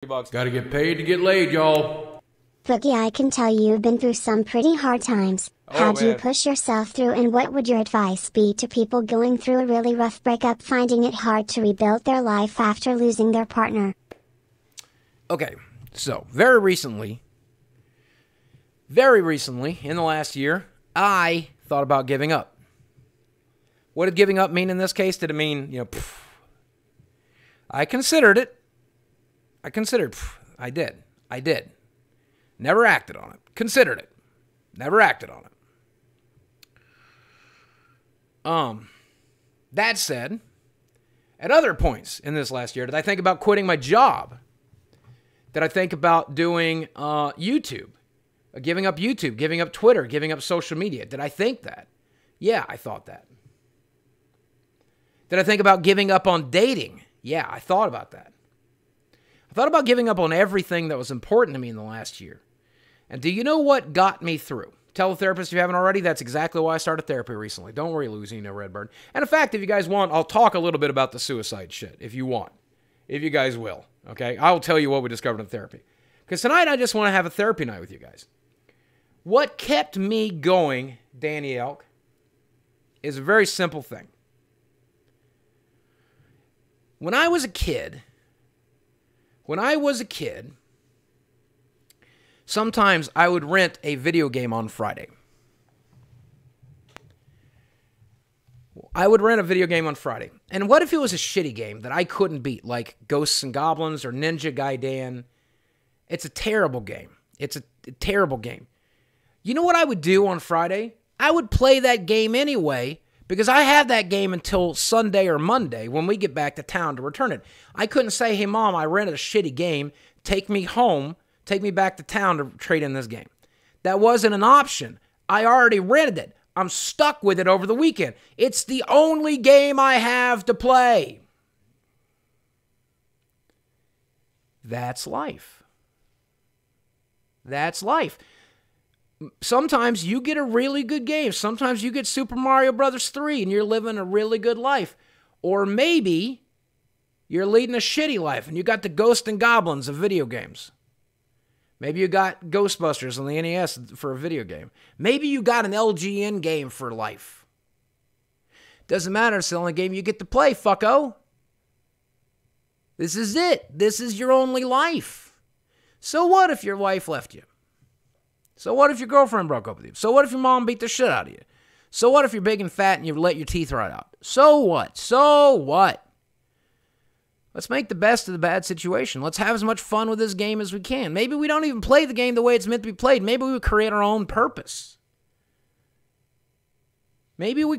Bucks. Gotta get paid to get laid, y'all. Boogie, I can tell you've been through some pretty hard times. How'd you push yourself through, and what would your advice be to people going through a really rough breakup, finding it hard to rebuild their life after losing their partner? Okay, so very recently, in the last year, I thought about giving up. What did giving up mean in this case? Did it mean, I considered it. I did. Never acted on it. Considered it. Never acted on it. That said, at other points in this last year, did I think about quitting my job? Did I think about doing YouTube? Giving up YouTube, giving up Twitter, giving up social media? Did I think that? Yeah, I thought that. Did I think about giving up on dating? Yeah, I thought about that. I thought about giving up on everything that was important to me in the last year. And do you know what got me through? Tell a therapist if you haven't already. That's exactly why I started therapy recently. Don't worry, Louisiana Redbird. And in fact, if you guys want, I'll talk a little bit about the suicide shit, if you want. If you guys will, okay? I'll tell you what we discovered in therapy. Because tonight I just want to have a therapy night with you guys. What kept me going, Danny Elk, is a very simple thing. When I was a kid, sometimes I would rent a video game on Friday. And what if it was a shitty game that I couldn't beat, like Ghosts and Goblins or Ninja Gaiden? It's a terrible game. You know what I would do on Friday? I would play that game anyway, because I have that game until Sunday or Monday when we get back to town to return it. I couldn't say, hey, Mom, I rented a shitty game. Take me home. Take me back to town to trade in this game. That wasn't an option. I already rented it. I'm stuck with it over the weekend. It's the only game I have to play. That's life. Sometimes you get a really good game. Sometimes you get Super Mario Bros. 3 and you're living a really good life. Or maybe you're leading a shitty life and you got the Ghosts and Goblins of video games. Maybe you got Ghostbusters on the NES for a video game. Maybe you got an LGN game for life. Doesn't matter. It's the only game you get to play, fucko. This is it. This is your only life. So what if your wife left you? So what if your girlfriend broke up with you? So what if your mom beat the shit out of you? So what if you're big and fat and you let your teeth rot out? So what? Let's make the best of the bad situation. Let's have as much fun with this game as we can. Maybe we don't even play the game the way it's meant to be played. Maybe we create our own purpose. Maybe we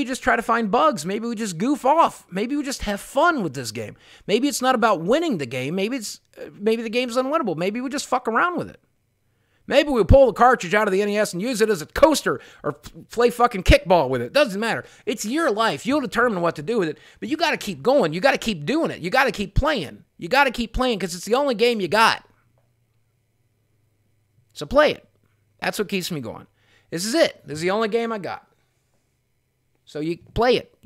just try to find bugs. Maybe we just goof off. Maybe we just have fun with this game. Maybe it's not about winning the game. Maybe the game's unwinnable. Maybe we just fuck around with it. Maybe we'll pull the cartridge out of the NES and use it as a coaster or play fucking kickball with it. Doesn't matter. It's your life. You'll determine what to do with it. But you got to keep going. You got to keep doing it. You got to keep playing. Because it's the only game you got. So play it. That's what keeps me going. This is it. This is the only game I got. So you play it.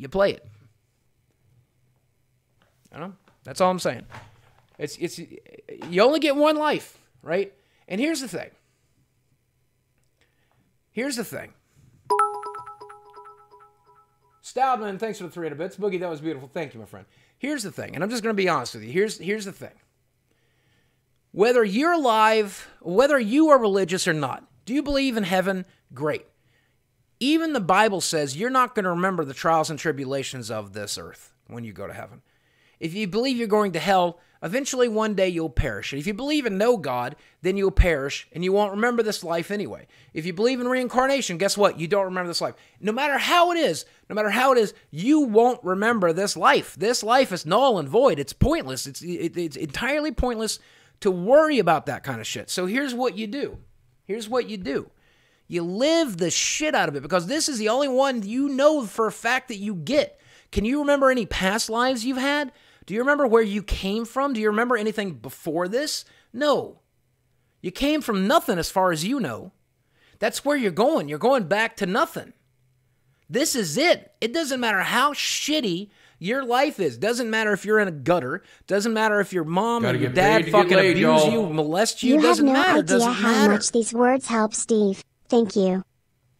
I don't know. That's all I'm saying. It's you only get one life, right? And here's the thing. Stoudman, thanks for the 300 bits. Boogie, that was beautiful. Thank you, my friend. Here's the thing, and I'm just going to be honest with you. Here's the thing. Whether you're alive, whether you are religious or not, do you believe in heaven? Great. Even the Bible says you're not going to remember the trials and tribulations of this earth when you go to heaven. If you believe you're going to hell, eventually one day you'll perish. And if you believe in no God, then you'll perish and you won't remember this life anyway. If you believe in reincarnation, guess what? You don't remember this life. No matter how it is, you won't remember this life. This life is null and void. It's pointless. It's entirely pointless to worry about that kind of shit. So here's what you do. You live the shit out of it, because this is the only one you know for a fact that you get. Can you remember any past lives you've had? Do you remember where you came from? Do you remember anything before this? No. You came from nothing as far as you know. That's where you're going. You're going back to nothing. This is it. It doesn't matter how shitty your life is. Doesn't matter if you're in a gutter. Doesn't matter if your mom or your get dad paid to fucking get laid, abuse y'all. you, molest you. You have Doesn't no matter. idea Doesn't how matter. much these words help Steve. Thank you.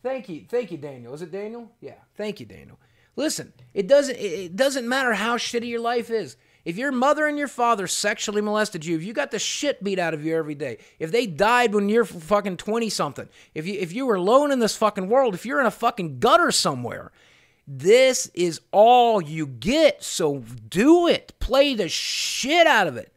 Thank you, Daniel. Is it Daniel? Yeah. Thank you, Daniel. Listen, it doesn't matter how shitty your life is. If your mother and your father sexually molested you, if you got the shit beat out of you every day, if they died when you're fucking 20-something, if you were alone in this fucking world, if you're in a fucking gutter somewhere, this is all you get. So do it. Play the shit out of it.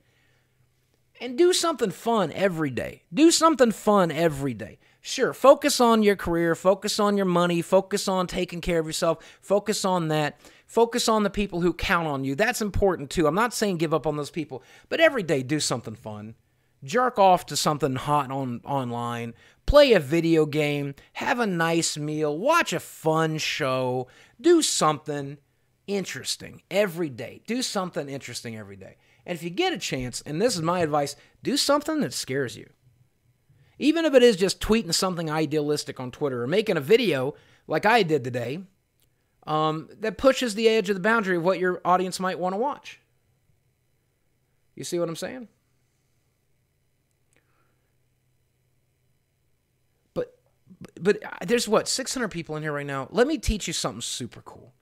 And do something fun every day. Do something fun every day. Sure, focus on your career, focus on your money, focus on taking care of yourself, focus on that. Focus on the people who count on you. That's important too. I'm not saying give up on those people, but every day do something fun. Jerk off to something hot online. Play a video game. Have a nice meal. Watch a fun show. Do something interesting every day. Do something interesting every day. And if you get a chance, and this is my advice, do something that scares you. Even if it is just tweeting something idealistic on Twitter or making a video like I did today, that pushes the edge of the boundary of what your audience might want to watch. You see what I'm saying? But there's 600 people in here right now. Let me teach you something super cool.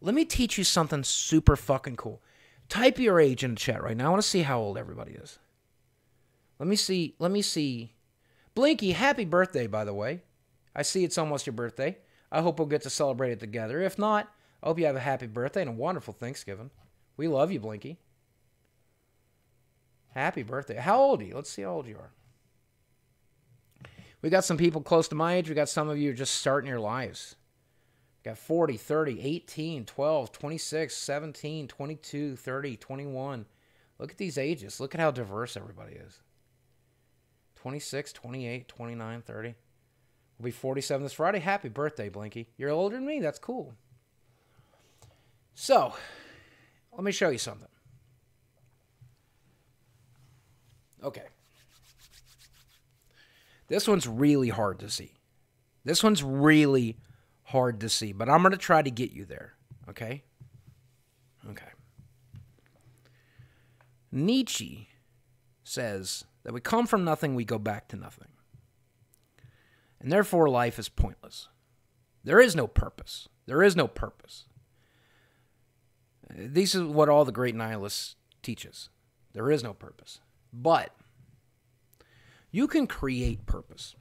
Let me teach you something super fucking cool. Type your age in the chat right now. I want to see how old everybody is. Let me see. Blinky, happy birthday, by the way. I see it's almost your birthday. I hope we'll get to celebrate it together. If not, I hope you have a happy birthday and a wonderful Thanksgiving. We love you, Blinky. Happy birthday. How old are you? Let's see how old you are. We got some people close to my age. We got some of you who are just starting your lives. We got 40, 30, 18, 12, 26, 17, 22, 30, 21. Look at these ages. Look at how diverse everybody is. 26, 28, 29, 30. We'll be 47 this Friday. Happy birthday, Blinky. You're older than me. That's cool. So, let me show you something. Okay. This one's really hard to see. This one's really hard to see, but I'm going to try to get you there. Okay? Okay. Nietzsche says that we come from nothing, we go back to nothing. And therefore, life is pointless. There is no purpose. There is no purpose. This is what all the great nihilists teaches. There is no purpose. But you can create purpose.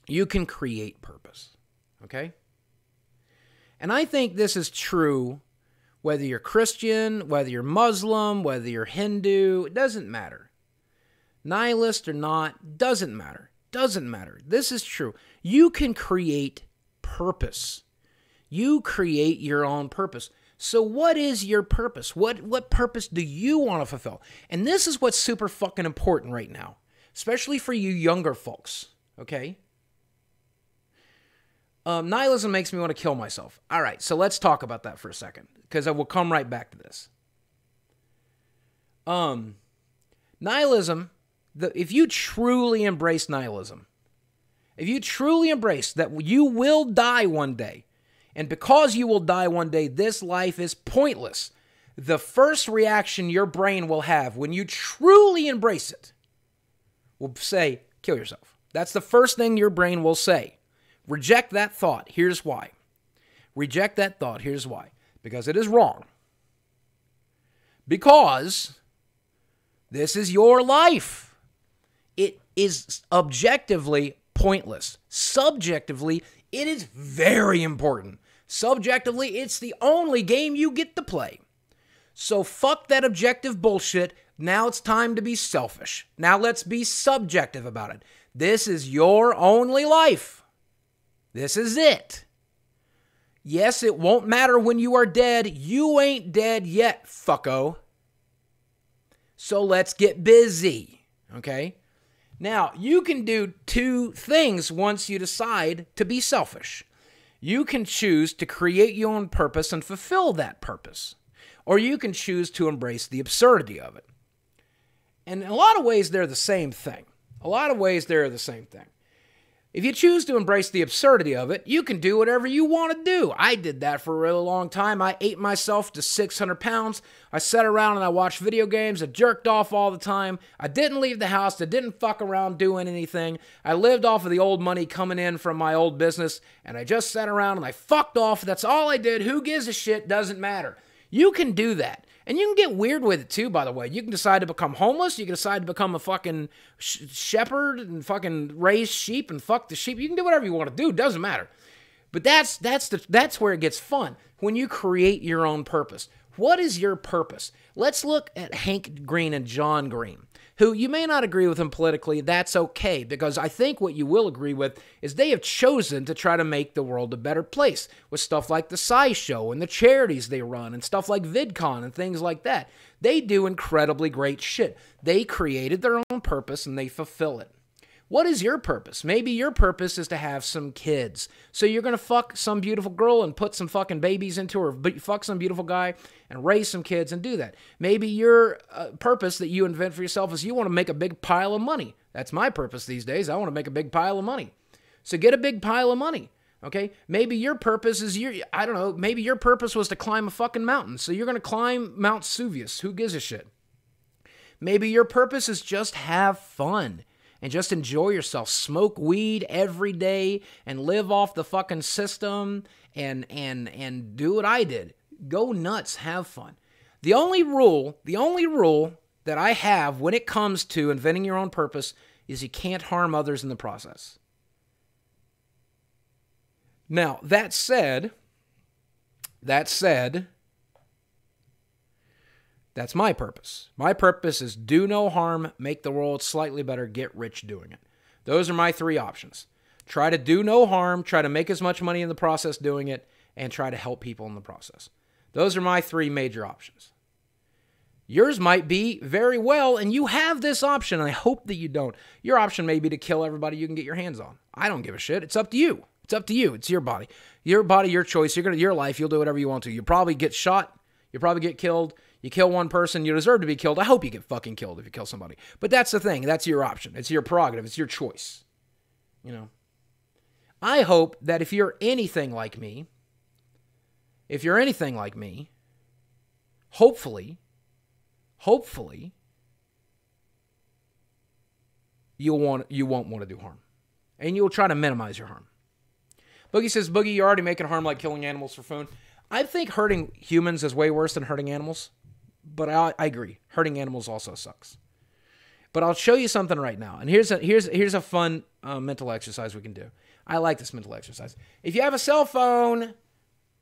You can create purpose. Okay? And I think this is true whether you're Christian, whether you're Muslim, whether you're Hindu. It doesn't matter. Nihilist or not, doesn't matter. Doesn't matter. This is true. You can create purpose. You create your own purpose. So what is your purpose? What purpose do you want to fulfill? And this is what's super fucking important right now, especially for you younger folks, okay? Nihilism makes me want to kill myself. All right, so let's talk about that for a second, because I will come right back to this. Nihilism, if you truly embrace nihilism, if you truly embrace that you will die one day, and because you will die one day, this life is pointless, the first reaction your brain will have when you truly embrace it will say, kill yourself. That's the first thing your brain will say. Reject that thought. Here's why. Reject that thought. Here's why. Because it is wrong. Because this is your life. It is objectively pointless. Subjectively, it is very important. Subjectively, it's the only game you get to play. So fuck that objective bullshit. Now it's time to be selfish. Now let's be subjective about it. This is your only life. This is it. Yes, it won't matter when you are dead. You ain't dead yet, fucko. So let's get busy, okay? Now, you can do two things once you decide to be selfish. You can choose to create your own purpose and fulfill that purpose. Or you can choose to embrace the absurdity of it. And in a lot of ways, they're the same thing. A lot of ways, they're the same thing. If you choose to embrace the absurdity of it, you can do whatever you want to do. I did that for a really long time. I ate myself to 600 pounds. I sat around and I watched video games. I jerked off all the time. I didn't leave the house. I didn't fuck around doing anything. I lived off of the old money coming in from my old business, and I just sat around and I fucked off. That's all I did. Who gives a shit? Doesn't matter. You can do that. And you can get weird with it too, by the way. You can decide to become homeless. You can decide to become a fucking shepherd and fucking raise sheep and fuck the sheep. You can do whatever you want to do. It doesn't matter. But that's where it gets fun, when you create your own purpose. What is your purpose? Let's look at Hank Green and John Green, who you may not agree with them politically. That's okay, because I think what you will agree with is they have chosen to try to make the world a better place with stuff like the SciShow and the charities they run and stuff like VidCon and things like that. They do incredibly great shit. They created their own purpose and they fulfill it. What is your purpose? Maybe your purpose is to have some kids. So you're going to fuck some beautiful girl and put some fucking babies into her, but fuck some beautiful guy and raise some kids and do that. Maybe your purpose that you invent for yourself is you want to make a big pile of money. That's my purpose these days. I want to make a big pile of money. So get a big pile of money. Okay? Maybe your purpose is I don't know, maybe your purpose was to climb a fucking mountain. So you're going to climb Mount Vesuvius. Who gives a shit? Maybe your purpose is just have fun and just enjoy yourself. Smoke weed every day and live off the fucking system and do what I did. Go nuts, have fun. The only rule that I have when it comes to inventing your own purpose is you can't harm others in the process. Now, that said, that's my purpose. My purpose is do no harm, make the world slightly better, get rich doing it. Those are my three options. Try to do no harm, try to make as much money in the process doing it, and try to help people in the process. Those are my three major options. Yours might be very well, and you have this option, and I hope that you don't. Your option may be to kill everybody you can get your hands on. I don't give a shit. It's up to you. It's up to you. It's your body. Your body, your choice. Your life. You'll do whatever you want to. You'll probably get shot. You'll probably get killed. You kill one person, you deserve to be killed. I hope you get fucking killed if you kill somebody. But that's the thing. That's your option. It's your prerogative. It's your choice. You know. I hope that if you're anything like me, hopefully, you won't want to do harm. And you'll try to minimize your harm. Boogie says, Boogie, you're already making harm like killing animals for food. I think hurting humans is way worse than hurting animals. But I agree. Hurting animals also sucks. But I'll show you something right now. And here's a fun mental exercise we can do. I like this mental exercise. If you have a cell phone,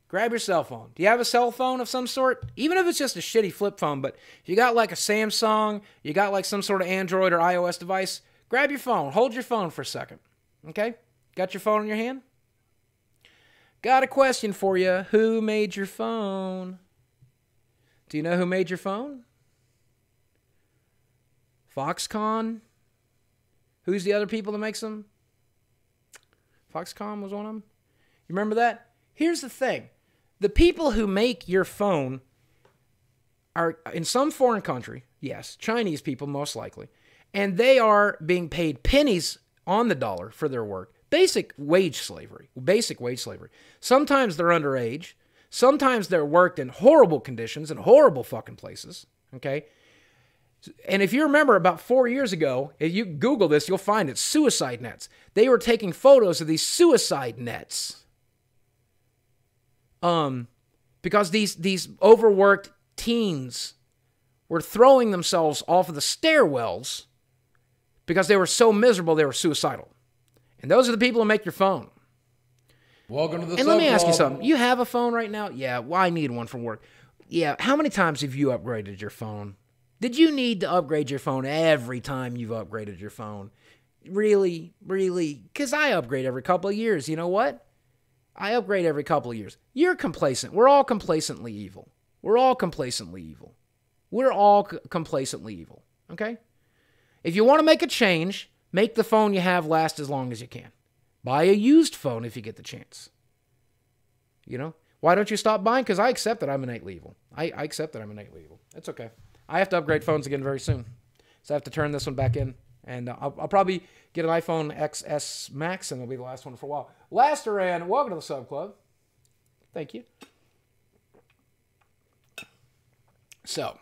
grab your cell phone. Do you have a cell phone of some sort? Even if it's just a shitty flip phone, but if you got like a Samsung, you got like some sort of Android or iOS device, grab your phone. Hold your phone for a second. Okay? Got your phone in your hand? Got a question for you. Who made your phone? Do you know who made your phone? Foxconn? Who's the other people that makes them? Foxconn was one of them. You remember that? Here's the thing. The people who make your phone are in some foreign country. Yes, Chinese people most likely. And they are being paid pennies on the dollar for their work. Basic wage slavery. Sometimes they're underage. Sometimes they're worked in horrible conditions in horrible fucking places, okay? And if you remember about 4 years ago, if you Google this, you'll find it, suicide nets. They were taking photos of these suicide nets because these overworked teens were throwing themselves off of the stairwells because they were so miserable they were suicidal. And those are the people who make your phone. Welcome to the And let me ask you something. You have a phone right now? Yeah, well, I need one for work. Yeah, how many times have you upgraded your phone? Did you need to upgrade your phone every time you've upgraded your phone? Really? Because I upgrade every couple of years. You know what? I upgrade every couple of years. You're complacent. We're all complacently evil. Okay? If you want to make a change, make the phone you have last as long as you can. Buy a used phone if you get the chance. You know? Why don't you stop buying? Because I accept that I'm innately evil. I accept that I'm innately evil. It's okay. I have to upgrade phones again very soon. So I have to turn this one back in. And I'll probably get an iPhone XS Max, and it'll be the last one for a while. Lasteran, welcome to the Sub Club. Thank you. So,